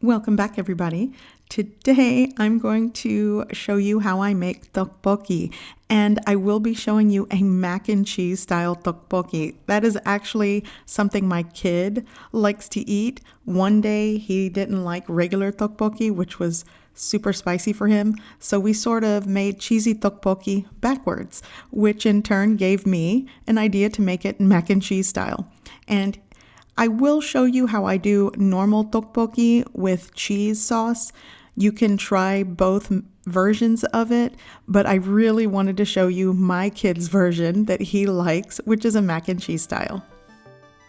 Welcome back, everybody. Today I'm going to show you how I make tteokbokki, and I will be showing you a mac and cheese style tteokbokki. That is actually something my kid likes to eat. One day he didn't like regular tteokbokki, which was super spicy for him, so we sort of made cheesy tteokbokki backwards, which in turn gave me an idea to make it mac and cheese style. And I will show you how I do normal tteokbokki with cheese sauce. You can try both versions of it, but I really wanted to show you my kid's version that he likes, which is a mac and cheese style.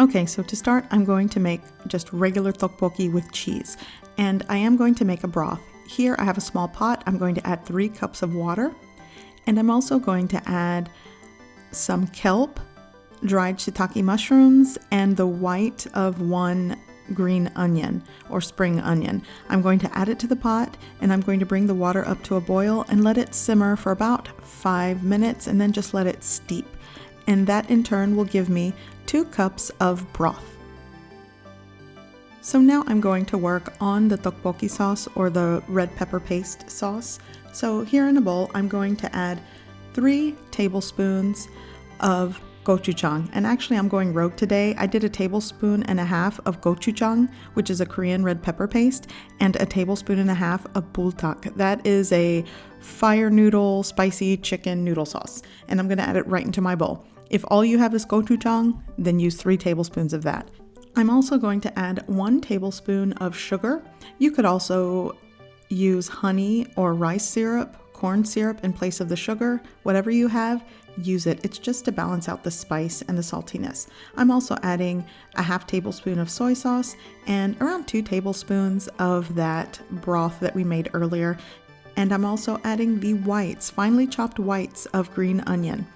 Okay, so to start, I'm going to make just regular tteokbokki with cheese, and I am going to make a broth. Here I have a small pot. I'm going to add 3 cups of water, and I'm also going to add some kelp, dried shiitake mushrooms, and the white of 1 green onion or spring onion. I'm going to add it to the pot, and I'm going to bring the water up to a boil and let it simmer for about 5 minutes, and then just let it steep. And that in turn will give me 2 cups of broth. So now I'm going to work on the tteokbokki sauce, or the red pepper paste sauce. So here in a bowl, I'm going to add 3 tablespoons of gochujang, and actually I'm going rogue today. I did 1.5 tablespoons of gochujang, which is a Korean red pepper paste, and 1.5 tablespoons of bultak. That is a fire noodle spicy chicken noodle sauce, and I'm going to add it right into my bowl. If all you have is gochujang, then use 3 tablespoons of that. I'm also going to add 1 tablespoon of sugar. You could also use honey or rice syrup, corn syrup in place of the sugar. Whatever you have, use it. It's just to balance out the spice and the saltiness. I'm also adding 1/2 tablespoon of soy sauce and around 2 tablespoons of that broth that we made earlier. And I'm also adding the whites, finely chopped whites of green onion.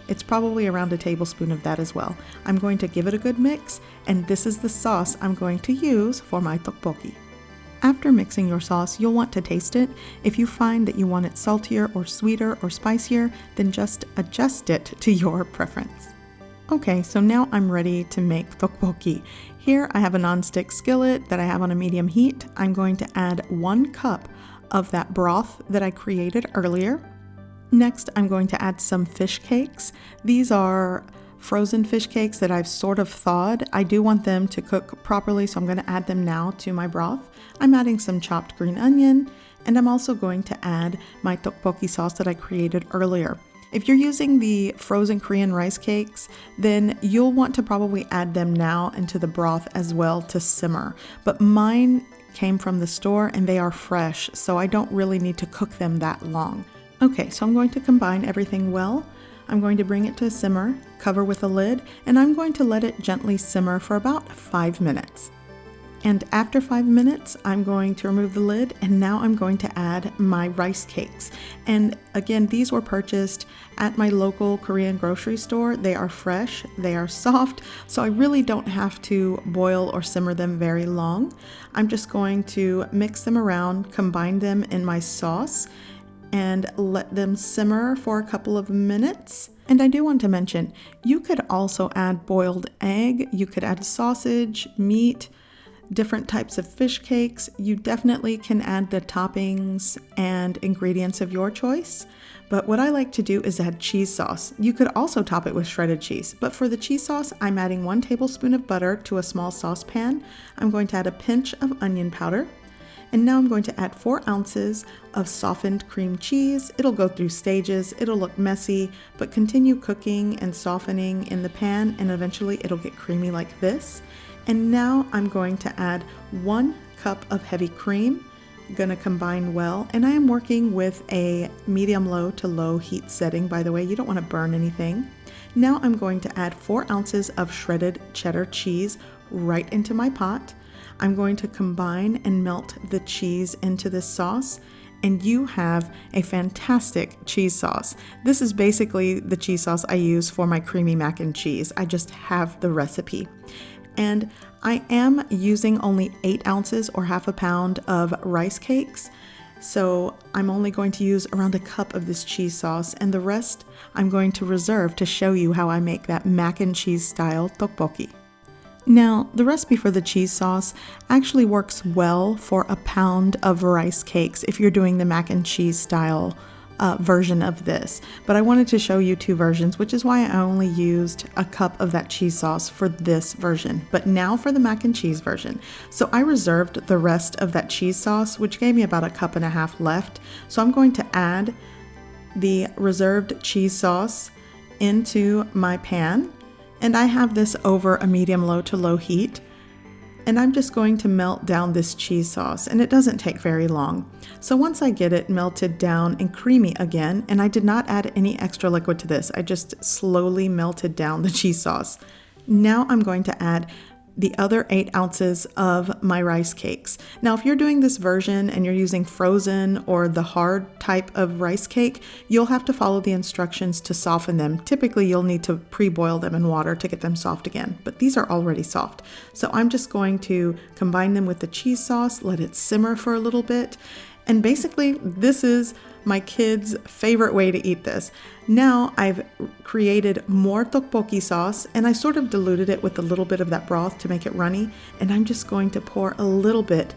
It's probably around 1 tablespoon of that as well. I'm going to give it a good mix, and this is the sauce I'm going to use for my tteokbokki. After mixing your sauce, you'll want to taste it. If you find that you want it saltier or sweeter or spicier, then just adjust it to your preference. Okay, so now I'm ready to make tteokbokki. Here I have a nonstick skillet that I have on a medium heat. I'm going to add 1 cup of that broth that I created earlier. Next, I'm going to add some fish cakes. These are frozen fish cakes that I've sort of thawed. I do want them to cook properly, so I'm going to add them now to my broth. I'm adding some chopped green onion, and I'm also going to add my tteokbokki sauce that I created earlier. If you're using the frozen Korean rice cakes, then you'll want to probably add them now into the broth as well to simmer. But mine came from the store and they are fresh, so I don't really need to cook them that long. Okay, so I'm going to combine everything well. I'm going to bring it to a simmer, cover with a lid, and I'm going to let it gently simmer for about 5 minutes. And after 5 minutes, I'm going to remove the lid, and now I'm going to add my rice cakes. And again, these were purchased at my local Korean grocery store. They are fresh, they are soft, so I really don't have to boil or simmer them very long. I'm just going to mix them around, combine them in my sauce, and let them simmer for a couple of minutes. And I do want to mention, you could also add boiled egg, you could add sausage, meat, different types of fish cakes. You definitely can add the toppings and ingredients of your choice. But what I like to do is add cheese sauce. You could also top it with shredded cheese, but for the cheese sauce, I'm adding 1 tablespoon of butter to a small saucepan. I'm going to add a pinch of onion powder. And now I'm going to add 4 ounces of softened cream cheese. It'll go through stages, it'll look messy, but continue cooking and softening in the pan, and eventually it'll get creamy like this. And now I'm going to add 1 cup of heavy cream. I'm gonna combine well, and I am working with a medium-low to low heat setting, by the way. You don't want to burn anything. Now I'm going to add 4 ounces of shredded cheddar cheese right into my pot. I'm going to combine and melt the cheese into this sauce, and you have a fantastic cheese sauce. This is basically the cheese sauce I use for my creamy mac and cheese. I just have the recipe. And I am using only 8 ounces or half a pound of rice cakes. So I'm only going to use around a cup of this cheese sauce, and the rest I'm going to reserve to show you how I make that mac and cheese style tteokbokki. Now, the recipe for the cheese sauce actually works well for a pound of rice cakes if you're doing the mac and cheese style version of this. But I wanted to show you two versions, which is why I only used a cup of that cheese sauce for this version. But now for the mac and cheese version. So I reserved the rest of that cheese sauce, which gave me about a cup and a half left. So I'm going to add the reserved cheese sauce into my pan. And I have this over a medium-low to low heat. And I'm just going to melt down this cheese sauce, and it doesn't take very long. So once I get it melted down and creamy again, and I did not add any extra liquid to this, I just slowly melted down the cheese sauce. Now I'm going to add the other 8 ounces of my rice cakes. Now, if you're doing this version and you're using frozen or the hard type of rice cake, you'll have to follow the instructions to soften them. Typically, you'll need to pre-boil them in water to get them soft again, but these are already soft. So I'm just going to combine them with the cheese sauce, let it simmer for a little bit, and basically this is my kids' favorite way to eat this. Now I've created more tteokbokki sauce, and I sort of diluted it with a little bit of that broth to make it runny, and I'm just going to pour a little bit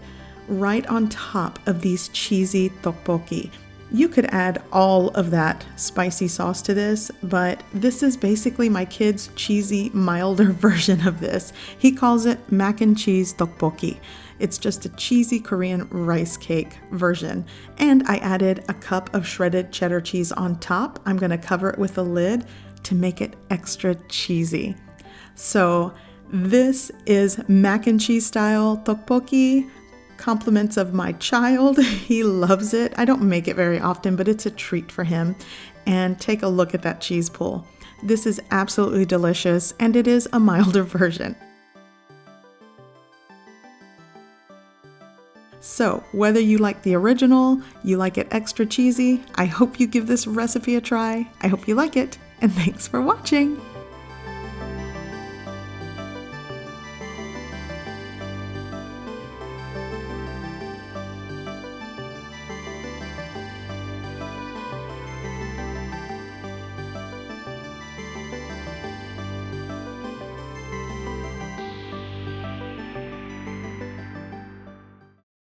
right on top of these cheesy tteokbokki. You could add all of that spicy sauce to this, but this is basically my kid's cheesy, milder version of this. He calls it mac and cheese tteokbokki. It's just a cheesy Korean rice cake version. And I added a cup of shredded cheddar cheese on top. I'm gonna cover it with a lid to make it extra cheesy. So this is mac and cheese style tteokbokki. Compliments of my child. He loves it. I don't make it very often, but it's a treat for him. And take a look at that cheese pool. This is absolutely delicious, and it is a milder version. So whether you like the original, you like it extra cheesy, I hope you give this recipe a try. I hope you like it, and thanks for watching.